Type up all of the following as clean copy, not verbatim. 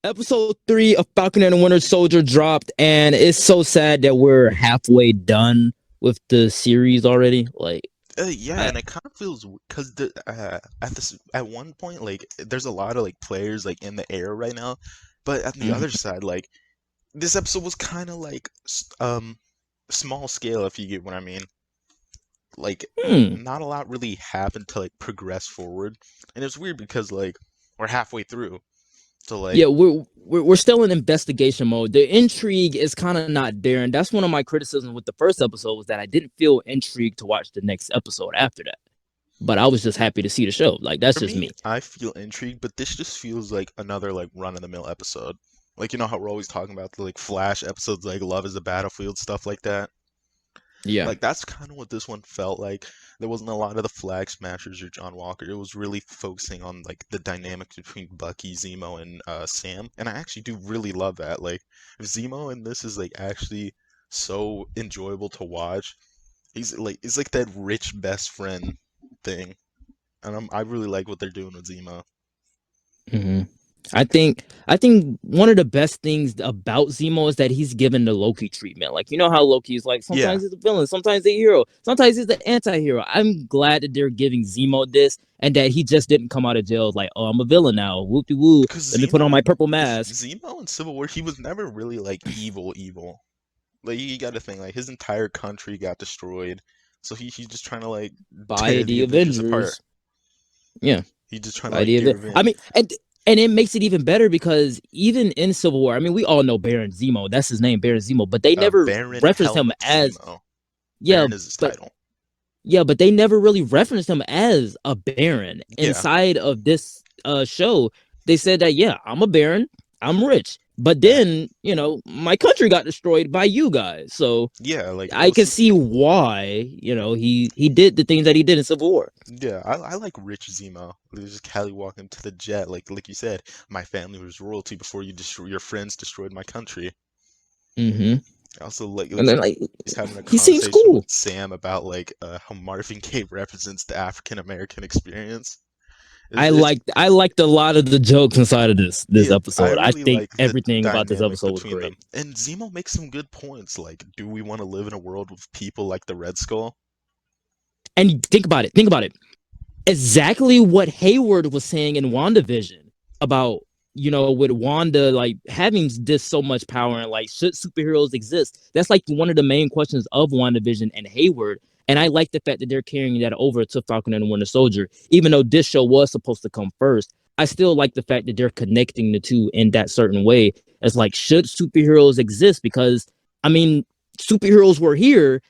Episode 3 of Falcon and the Winter Soldier dropped, and it's so sad that we're halfway done with the series already. Like, Yeah, I and it kind of feels because at one point like there's a lot of like players like in the air right now, but at the other mhm. side like this episode was kind of like small scale if you get what I mean. Like Hmm. not a lot really happened to like progress forward, and it's weird because like we're halfway through, so like Yeah, we're still in investigation mode. The intrigue is kind of not there, and that's one of my criticisms with the first episode was that I didn't feel intrigued to watch the next episode after that. But I was just happy to see the show. Like, that's for just me, me. I feel intrigued, but this just feels like another like run of the mill episode. Like you know how we're always talking about the like Flash episodes, like Love is a Battlefield stuff like that. Yeah. Like that's kind of what this one felt like. There wasn't a lot of the Flag Smashers or John Walker. It was really focusing on like the dynamic between Bucky, Zemo, and Sam. And I actually do really love that. Like Zemo in this is like actually so enjoyable to watch. He's like it's like that rich best friend thing, and I really like what they're doing with Zemo. hmm I think one of the best things about Zemo is that he's given the Loki treatment. Like, you know how Loki is like Yeah, sometimes he's a villain, sometimes a hero, sometimes he's the anti-hero. I'm glad that they're giving Zemo this and that he just didn't come out of jail like, oh, I'm a villain now. Whoop de woo. because Let me put on my purple mask. Zemo in Civil War, he was never really like evil, evil. Like you got to think like his entire country got destroyed, so he's just trying to like By tear the the Avengers apart. Avengers. Yeah, He's just trying to by like the get Avengers. I mean, revenge. and it makes it even better because even in Civil War, I mean, we all know Baron Zemo. That's his name, Baron Zemo. But they never Baron referenced him Helmut as Zemo. yeah, Baron is his but title. yeah, but they never really referenced him as a baron Yeah, inside of this show. They said that yeah, I'm a baron, I'm rich, but yeah, then my country got destroyed by you guys, so yeah. Like I well, can see, see why he did the things that he did in Civil War. yeah, I like rich Zemo. There's just Callie walking to the jet, like you said, my family was royalty before your friends destroyed my country. Mm-hmm. I also like And then like he's having a he seems conversation with cool. Sam about like how Marvin Gaye represents the African American experience. It's I liked a lot of the jokes inside of this yeah, I episode. I really think like the everything about this dynamic episode was between great. them. And Zemo makes some good points, like, do we want to live in a world with people like the Red Skull? And think about it. Think about it. Exactly what Hayward was saying in WandaVision about with Wanda like having this so much power and like should superheroes exist? That's like one of the main questions of WandaVision and Hayward. And I like the fact that they're carrying that over to Falcon and the Winter Soldier, even though this show was supposed to come first. I still like the fact that they're connecting the two in that certain way. As like, should superheroes exist? Because I mean, superheroes were here,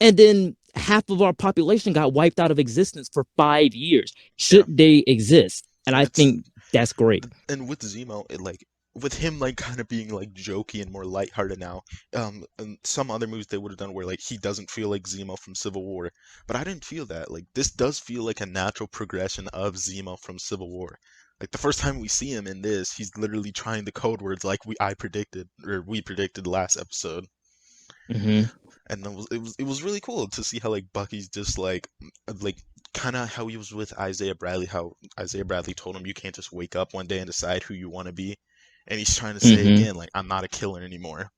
and then half of our population got wiped out of existence for 5 years. Yeah, Should they exist? And I it's think that's great. and with Zemo, it like with him like kind of being like jokey and more lighthearted now. And some other movies they would have done where like he doesn't feel like Zemo from Civil War, but I didn't feel that. Like this does feel like a natural progression of Zemo from Civil War. Like the first time we see him in this, he's literally trying the code words like we predicted last episode. Mm-hmm. And it was really cool to see how like Bucky's just like kind of how he was with Isaiah Bradley, how Isaiah Bradley told him you can't just wake up one day and decide who you want to be, and he's trying to say Mm-hmm. again like I'm not a killer anymore.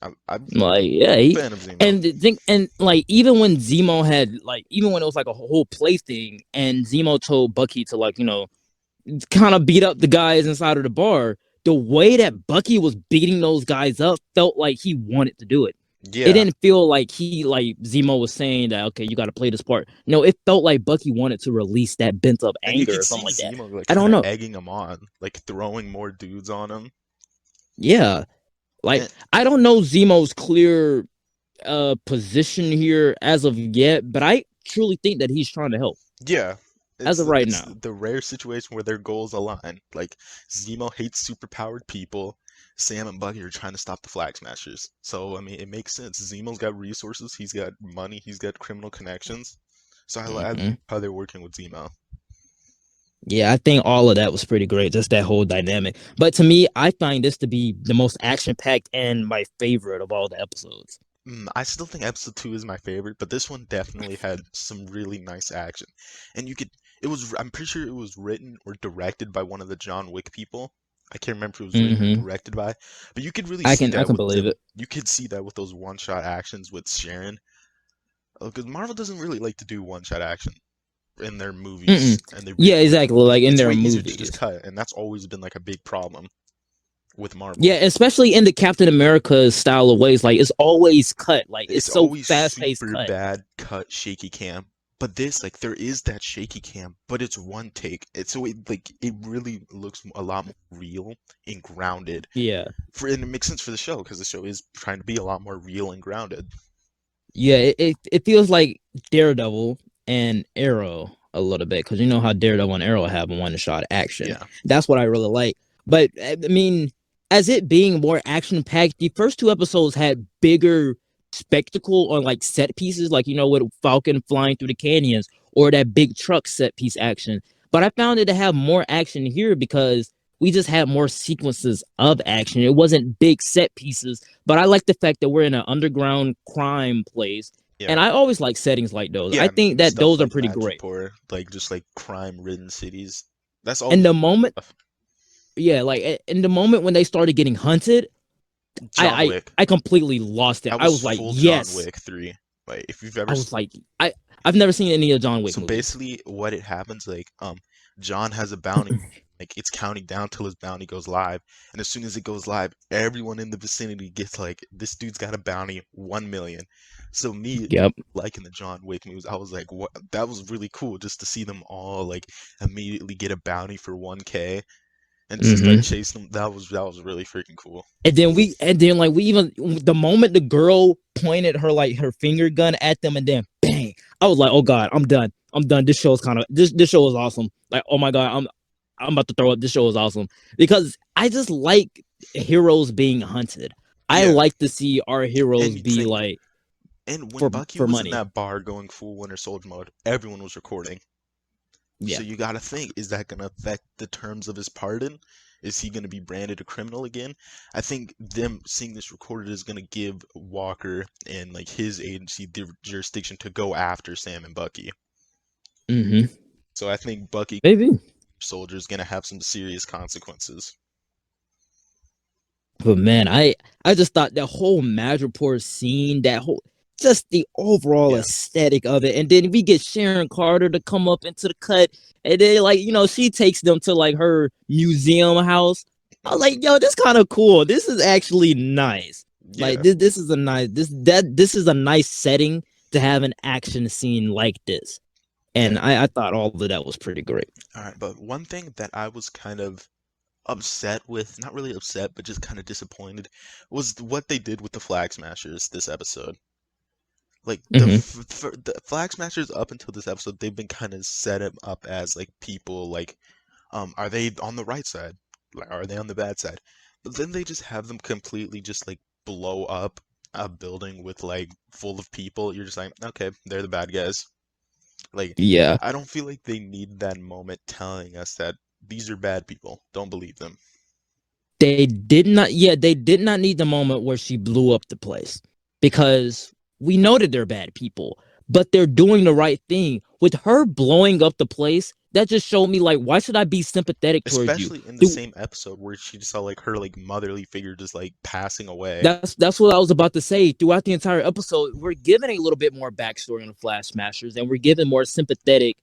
I'm Like, yeah, a fan of Zemo. and the thing, and like even when Zemo had like even when it was like a whole play thing, and Zemo told Bucky to like kind of beat up the guys inside of the bar. The way that Bucky was beating those guys up felt like he wanted to do it. It Yeah, didn't feel like he like Zemo was saying that okay, you got to play this part. No, it felt like Bucky wanted to release that bent up and you anger could or see something like that. Zemo like I kind don't of know. egging him on, like throwing more dudes on him. Yeah, like And I don't know Zemo's clear position here as of yet, but I truly think that he's trying to help yeah, as it's of right it's now. the rare situation where their goals align. Like Zemo hates superpowered people. Sam and Bucky are trying to stop the Flag Smashers. So I mean, it makes sense. Zemo's got resources. He's got money. He's got criminal connections. So I like Hmm. how they're working with Zemo. Yeah, I think all of that was pretty great, just that whole dynamic. But to me, I find this to be the most action packed and my favorite of all the episodes. I still think episode 2 is my favorite, but this one definitely had some really nice action. And you could, I'm pretty sure it was written or directed by one of the John Wick people. I can't remember if it was written or Mm-hmm. directed by, but you could really I see can I that can with believe them. it. You could see that with those one-shot actions with Sharon, because Marvel doesn't really like to do one-shot action in their Mm-mm. movies and their Yeah, big ones. exactly. Like in It's their way easier to just movies. cut, and that's always been like a big problem with Yeah, Marvel. especially in the Captain America style of ways. Like it's always cut. Like it's It's so always fast paced super cut. bad cut shaky cam. But this, like, there is that shaky cam, but it's one take. It's so it really looks a lot more real and grounded. Yeah. And it makes sense for the show because the show is trying to be a lot more real and grounded. Yeah, it feels like Daredevil and Arrow a little bit because you know how Daredevil and Arrow have one shot action. Yeah, That's what I really like. But I mean, as it being more action packed, the first two episodes had bigger spectacle on like set pieces, like you know with Falcon flying through the canyons or that big truck set piece action. But I found it to have more action here because we just had more sequences of action. It wasn't big set pieces, but I like the fact that we're in an underground crime place. yeah, And I always like settings like those. I yeah. think that Stuff those are like pretty great. Madripoor, like just like crime-ridden cities. That's And always the moment, stuff. yeah, like in the moment when they started getting hunted, I John I, Wick. I completely lost it. That I was was like, full John yes. Wick 3. Like if you've ever I was like, I've never seen any of John Wick So movies. basically, what it happens like John has a bounty, like it's counting down till his bounty goes live, and as soon as it goes live, everyone in the vicinity gets like this dude's got a bounty 1 million. So me Yep. liking the John Wick movies, I was like, what? That was really cool just to see them all like immediately get a bounty for 1K and just like Mm-hmm. chase them. That was really freaking cool. And then like we even the moment the girl pointed her like her finger gun at them and then bang, I was like, oh god, I'm done. I'm done. This show's kind of this show is awesome. Like, oh my god, I'm about to throw up. This show is awesome because I just like heroes being hunted. I Yeah, like to see our and heroes you be think, like and when for Bucky for was in money. that bar going full Winter Soldier mode, everyone was recording. So Yeah. you got to think, is that going to affect the terms of his pardon? Is he going to be branded a criminal again? I think them seeing this recorded is going to give Walker and like his agency the jurisdiction to go after Sam and Bucky. Mm-hmm. So I think Bucky Maybe. Soldier is going to have some serious consequences. But man, I just thought that whole Madripoor scene, that whole just the overall Yeah. aesthetic of it, and then we get Sharon Carter to come up into the cut, and then like you know she takes them to like her museum house. I was like, yo, this kind of cool. This is actually nice. Like Yeah. this is a nice this is a nice setting to have an action scene like this, and Yeah. I thought all of that was pretty great. All right. But one thing that I was kind of upset with, not really upset, but just kind of disappointed, was what they did with the Flag Smashers this episode. Like Hmm. the Flag Smashers up until this episode, they've been kind of set up as like people like, are they on the right side? Like, are they on the bad side? But then they just have them completely just like blow up a building with like full of people. You're just like, okay, they're the bad guys. Like, Yeah, I don't feel like they need that moment telling us that these are bad people. Don't believe them. they did not. Yeah, they did not need the moment where she blew up the place because we know that they're bad people, but they're doing the right thing. With her blowing up the place, that just showed me like, why should I be sympathetic towards you? Especially in the Do, same episode where she just saw like her like motherly figure just like passing away. that's what I was about to say. Throughout the entire episode, we're given a little bit more backstory on the Flash Smashers, and we're given more sympathetic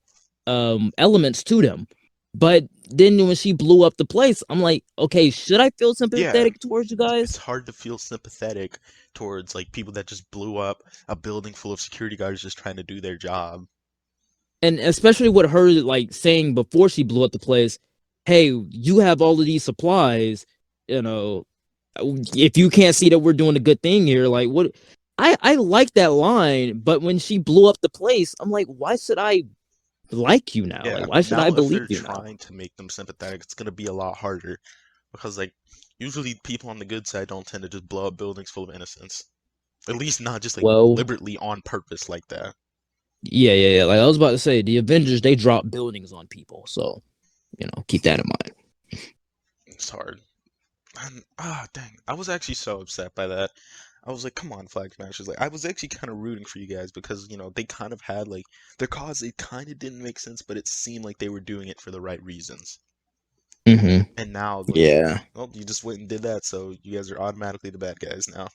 elements to them. But then when she blew up the place, I'm like, okay, should I feel Yeah, sympathetic towards you it's guys? hard to feel sympathetic towards like people that just blew up a building full of security guards just trying to do their job. And especially with her like saying before she blew up the place, hey, you have all of these supplies, you know, if you can't see that we're doing a good thing here, like what I like that line, but when she blew up the place, I'm like, why should I like you now? Yeah, Like why should I now if believe they're you now? trying to make them sympathetic, it's gonna be a lot harder because like usually people on the good side don't tend to just blow up buildings full of innocents. At least not just like Well, deliberately on purpose like that. yeah. Like I was about to say, the Avengers they drop buildings on people, so you know, keep that in mind. It's hard. And dang, I was actually so upset by that. I was like, come on, Flag Smashers. Like, I was actually kind of rooting for you guys because, they kind of had like their cause. It kind of didn't make sense, but it seemed like they were doing it for the right reasons. Mm-hmm. And now, like, Yeah. well, you just went and did that, so you guys are automatically the bad guys now.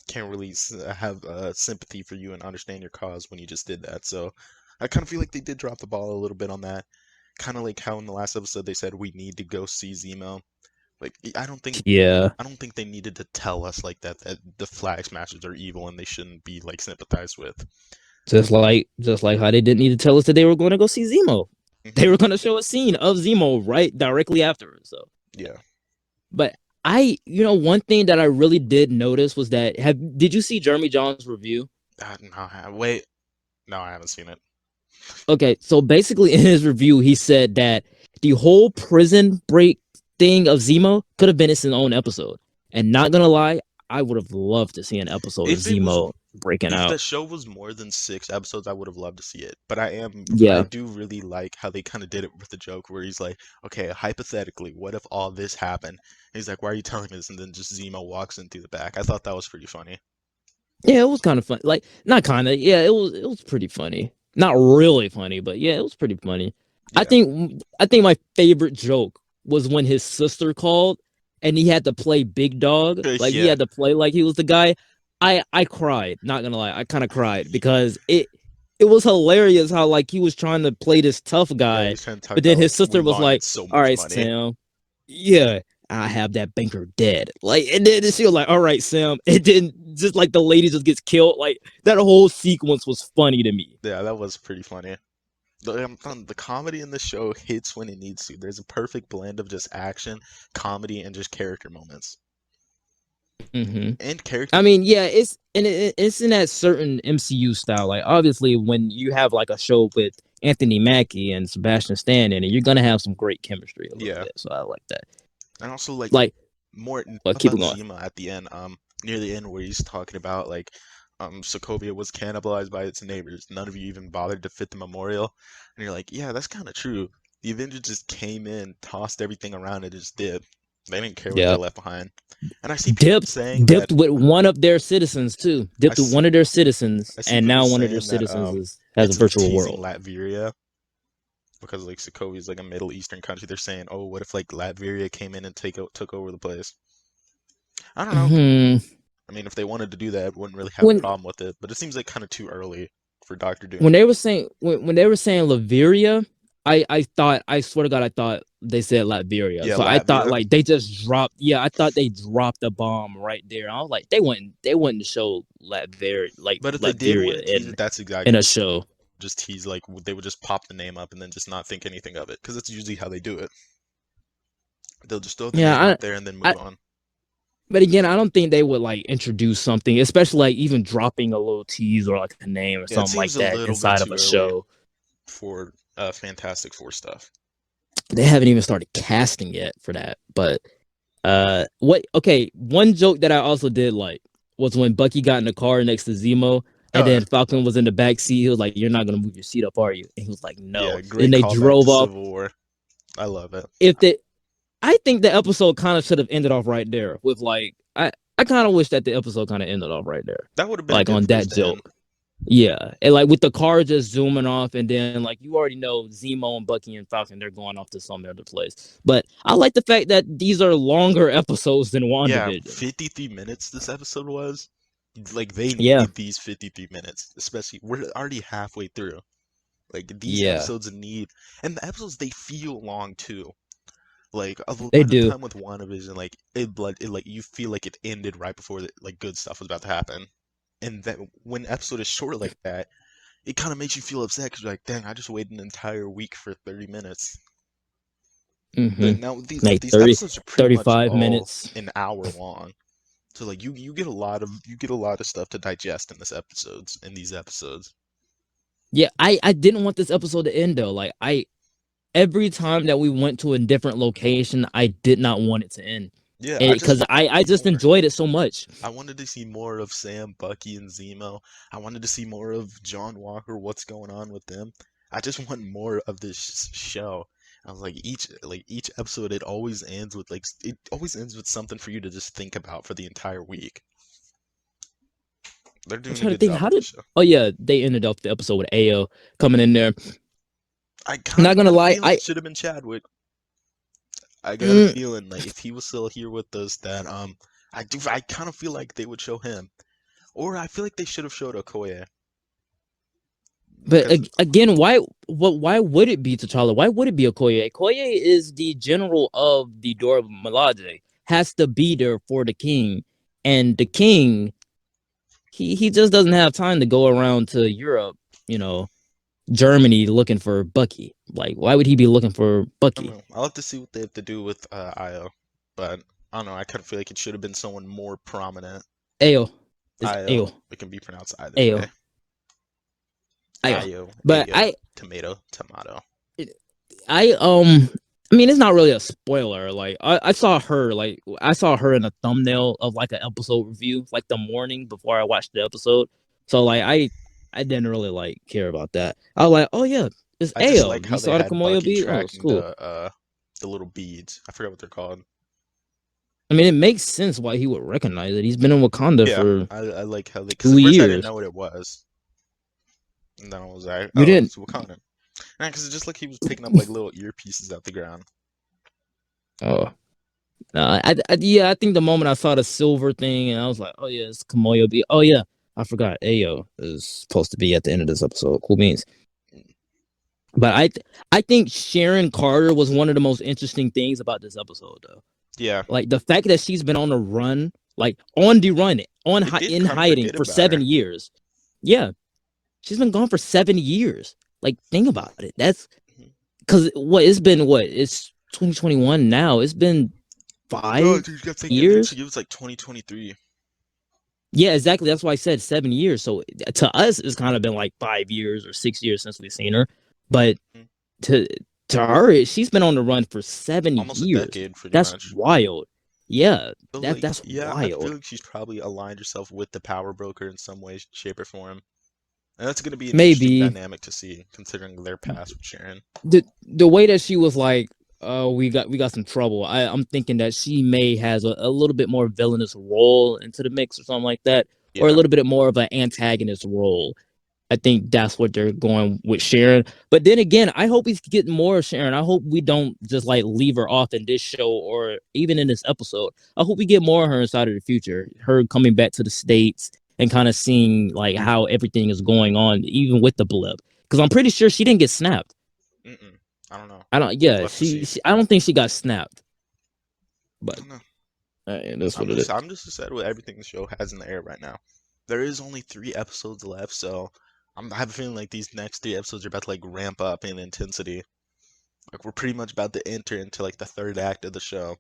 Can't really have sympathy for you and understand your cause when you just did that. So I kind of feel like they did drop the ball a little bit on that. Kind of like how in the last episode they said we need to go see Zemo. Like Yeah. I don't think they needed to tell us like that the Flag Smashers are evil and they shouldn't be like sympathized with. Just like how they didn't need to tell us that they were going to go see Zemo. They Hmm. were going to show a scene of Zemo right directly after. So, Yeah. but one thing that I really did notice was that did you see Jeremy John's review? No, wait. No, I haven't seen it. Okay, so basically in his review, he said that the whole prison break thing of Zemo could have been its own episode. And not gonna lie, I would have loved to see an episode of If it was Zemo breaking If the out. show was more than 6 episodes, I would have loved to see it. But I Yeah, do really like how they kind of did it with the joke where he's like, okay, hypothetically, what if all this happened? And he's like, why are you telling me this? And then just Zemo walks in through the back. I thought that was pretty funny. yeah, it was kind of fun. Like, not kind of. Yeah, it was pretty funny. Not really funny, but yeah, it was pretty funny. I Yeah. think I think my favorite joke was when his sister called and he had to play big dog. Like he Yeah. had to play like he was the guy. I cried. Not gonna lie, I kind of cried because it was hilarious how like he was trying to play this tough Yeah, guy, he's trying to talk but then about his like we sister was laundered like, so "All much right, money. Sam, yeah, I have that banker dead." Like, and then she was like, "All right, Sam," and then just like the lady just gets killed. Like that whole sequence was funny to me. Yeah, that was pretty funny. The comedy in the show hits when it needs to. There's a perfect blend of just action, comedy, and just character moments. Hmm. And character. I mean, yeah, it's in that certain MCU style. Like, obviously, when you have like a show with Anthony Mackie and Sebastian Stan in it, you're gonna have some great chemistry a little Yeah. bit. So I like that. And also like Like, more but keep it about going. Zima at the end, near the end where he's talking about like Sokovia was cannibalized by its neighbors. None of you even bothered to fit the memorial. And you're like, yeah, that's kind of true. The Avengers just came in, tossed everything around, and just did. They didn't care what they Yeah, left behind. And I see people dipped saying that dipped with one of their citizens too. I, Dipped with s- one of their citizens, I see and people now one of their saying that citizens has a it's virtual teasing world. Latveria because like Sokovia is like a Middle Eastern country. They're saying, oh, what if like Latveria came in and took over the place? I don't know. Hmm. I mean, if they wanted to do that, I wouldn't really have a When problem with it. But it seems like kind of too early for Doctor Doom. when they were saying when they were saying Laveria, I thought, I swear to God, I thought they said Latveria. Yeah, So I thought Latvia. like they just dropped. Yeah, I thought they dropped the bomb right there. I was like, they wouldn't show But if they did want Latveria to tease in it, that's in exactly a what show. just tease. Like they would just pop the name up and then just not think anything of it, because that's usually how they do it. They'll just throw the name Yeah, up there and then I move on. but again, I don't think they would like introduce something, especially like even dropping a little tease or like a name or Yeah, it something like seems a that little bit inside of too a early show. for Fantastic Four stuff. They haven't even started casting yet for that. But what? Okay, one joke that I also did like was when Bucky got in the car next to Zemo, and Oh then Falcon was in the back seat. He was like, "You're not gonna move your seat up, are you?" And he was like, "No." yeah, And great they callback drove to off. Civil War. I love it. If they, I think the episode kind of should have ended off right there with like I kind of wish that the episode kind of ended off right there, That would have been a like good on place that to end. joke. Yeah, and like with the car just zooming off, and then like you already know Zemo and Bucky and Falcon, they're going off to some other place. But I like the fact that these are longer episodes than Yeah, WandaVision. 53 minutes this episode was. Like they Yeah, need these 53 minutes, especially we're already halfway through. Like these yeah, episodes need, and the episodes they feel long too. Like a they lot of the do. time with WandaVision, like you feel like it ended right before like good stuff was about to happen, and that when an episode is short like that, it kind of makes you feel upset because you're like, dang, I just waited an entire week for 30 minutes. Mm-hmm. But now Like these 30, episodes are pretty much 35 all minutes. an hour long. So like you get a lot of stuff to digest in these episodes. Yeah, I didn't want this episode to end though. Like every time that we went to a different location, I did not want it to end. Yeah, I just Because want I just more. enjoyed it so much. I wanted to see more of Sam, Bucky, and Zemo. I wanted to see more of John Walker, what's going on with them. I just want more of this show. I was like each episode it always ends with something for you to just think about for the entire week. They're I'm doing a trying to good think job how with did. this show. Oh yeah, they ended off the episode with Ao coming in there. I kind Not of gonna got a lie, feeling it should have been Chadwick. I got a Mm, feeling like if he was still here with us, that I kind of feel like they would show him, or I feel like they should have showed Okoye but because again, why would it be T'Challa? Why would it be Okoye? Okoye is the general of the Dora Milaje. Has to be there for the king, and the king he just doesn't have time to go around to Europe, you know, Germany looking for Bucky. Like, why would he be looking for I don't Bucky? know. I'll have to see what they have to do with Io, but I don't know. I kind of feel like it should have been someone more prominent. Ayo, is Io, Ayo, it can be pronounced either way. Ayo, Ayo. Io, But Ayo, tomato, tomato. I um I mean it's not really a spoiler. Like I saw her in a thumbnail of like an episode review, like the morning before I watched the episode. So like I didn't really like care about that. I was like, oh yeah, it's I just Ayo. like You how they saw the had Kamoyo Bucky beat? Oh, it's tracking cool. the little beads. I forgot what they're called. I mean, it makes sense why he would recognize it. He's been in Wakanda Yeah, for I like how they, because two at first I didn't years. know what it was, and then I was like, You oh, didn't? it's Wakanda. Nah, because it's just like he was picking up like little earpieces out the ground. Oh, no. Yeah, I think the moment I saw the silver thing, and I was like, oh yeah, it's Kamoyo beat. Oh yeah, I forgot. Ayo is supposed to be at the end of this episode. Cool beans. But I think Sharon Carter was one of the most interesting things about this episode, though. Yeah, Like the fact that she's been on the run, like on the run, it did in kind of hiding forget for about her. 7 years. Yeah, she's been gone for 7 years. Like think about it. That's Mhm. because what it's 2021 now. It's been No, five dude, you got to think. I think years. she was like 2023. Yeah, exactly. That's why I said 7 years. So to us, it's kind of been like 5 years or 6 years since we've seen her. But Mhm. to to her, she's been on the run for seven Almost a years. decade, pretty That's much. wild. Yeah, So like, that's yeah, I feel wild. like she's probably aligned herself with the power broker in some way, shape, or form. And that's gonna be an interesting Maybe dynamic to see, considering their past with Sharon. the way that she was like, we got some trouble. I'm thinking that she may has a little bit more villainous role into the mix or something like that, or a Yeah. little bit more of an antagonist role. I think that's what they're going with Sharon. But then again, I hope he's getting more of Sharon. I hope we don't just like leave her off in this show or even in this episode. I hope we get more of her inside of the future. Her coming back to the States and kind of seeing like how everything is going on, even with the blip. Because I'm pretty sure she didn't get snapped. Mm-mm. I don't know. I don't. Yeah, We'll have to see. I don't think she got snapped. I But don't know. that's what it is. I'm just excited with everything the show has in the air right now. There is only 3 episodes left, so I have a feeling like these next 3 episodes are about to like ramp up in intensity. Like we're pretty much about to enter into like the third act of the show.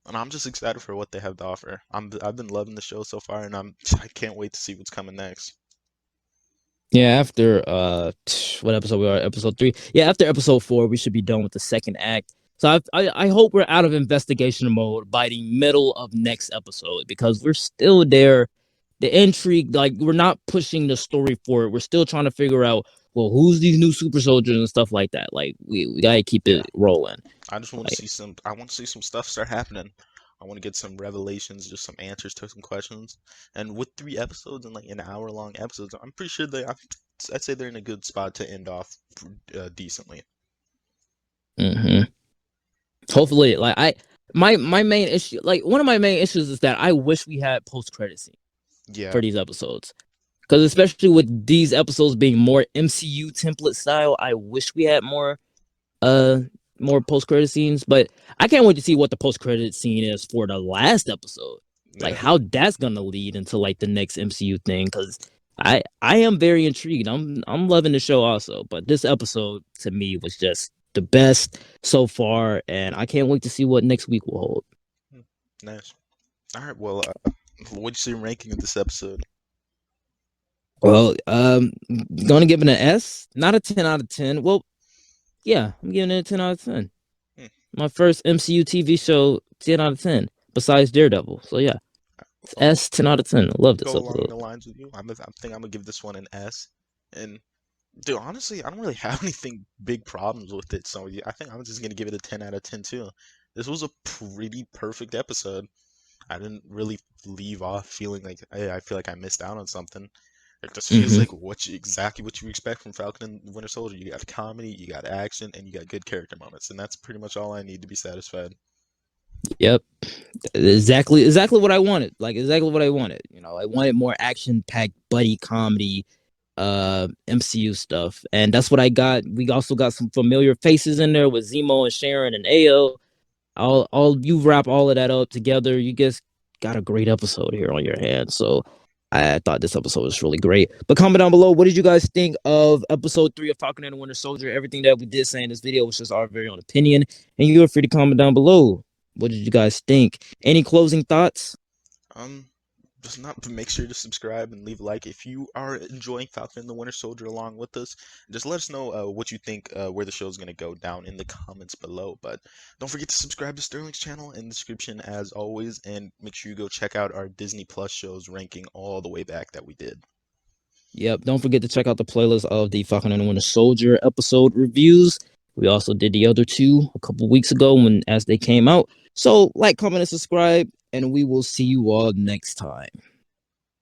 And I'm just excited for what they have to offer. I've been loving the show so far, and I can't wait to see what's coming next. Yeah, after what episode we are? Episode 3. Yeah, after episode 4, we should be done with the second act. So I hope we're out of investigation mode by the middle of next episode because we're still there. The intrigue, like we're not pushing the story forward. We're still trying to figure out, well, who's these new super soldiers and stuff like that. Like we gotta keep Yeah, it rolling. I just want to Like see some. I want to see some stuff start happening. I want to get some revelations, just some answers to some questions. And with 3 episodes and like an hour-long episodes, I'm pretty sure I'd say they're in a good spot to end off decently. hmm hopefully, like my main issue, like one of my main issues is that I wish we had post credit scene Yeah, for these episodes. Because especially with these episodes being more MCU template style, I wish we had uh more post credit scenes. But I can't wait to see what the post credit scene is for the last episode. Like yeah. how that's gonna lead into like the next MCU thing. Because I am very intrigued. I'm loving the show also. But this episode to me was just the best so far, and I can't wait to see what next week will hold. Hmm, nice. All right. Well, what's your ranking of this episode? Well, gonna give it an S, not a 10 out of 10. Well, yeah, I'm giving it a 10 out of 10. Hmm. My first MCU TV show, 10 out of 10, besides Daredevil. So yeah, it's I'll S, 10 out of 10. I love this go along episode. the lines with you. I think I'm gonna give this one an S. And dude, honestly, I don't really have anything big problems with it. So yeah, I think I'm just gonna give it a 10 out of 10 too. This was a pretty perfect episode. I didn't really leave off feeling like hey, I feel like I missed out on something. It just feels hmm like exactly what you expect from Falcon and Winter Soldier. You got comedy, you got action, and you got good character moments, and that's pretty much all I need to be satisfied. Yep. Exactly what I wanted. Like exactly what I wanted. You know, I wanted more action packed buddy comedy MCU stuff. And that's what I got. We also got some familiar faces in there with Zemo and Sharon and Ao. All you wrap all of that up together, you just got a great episode here on your hands. So I thought this episode was really great. But comment down below, what did you guys think of episode 3 of Falcon and the Winter Soldier? Everything that we did say in this video was just our very own opinion. And you are free to comment down below. What did you guys think? Any closing thoughts? Um, just not make sure to subscribe and leave a like if you are enjoying Falcon and the Winter Soldier along with us. Just let us know what you think, where the show is gonna go down in the comments below. But don't forget to subscribe to Sterling's channel in the description as always, and make sure you go check out our Disney Plus shows ranking all the way back that we did. Yep. Don't forget to check out the playlist of the Falcon and the Winter Soldier episode reviews. We also did the other two a couple weeks ago as they came out. So like, comment, and subscribe, and we will see you all next time.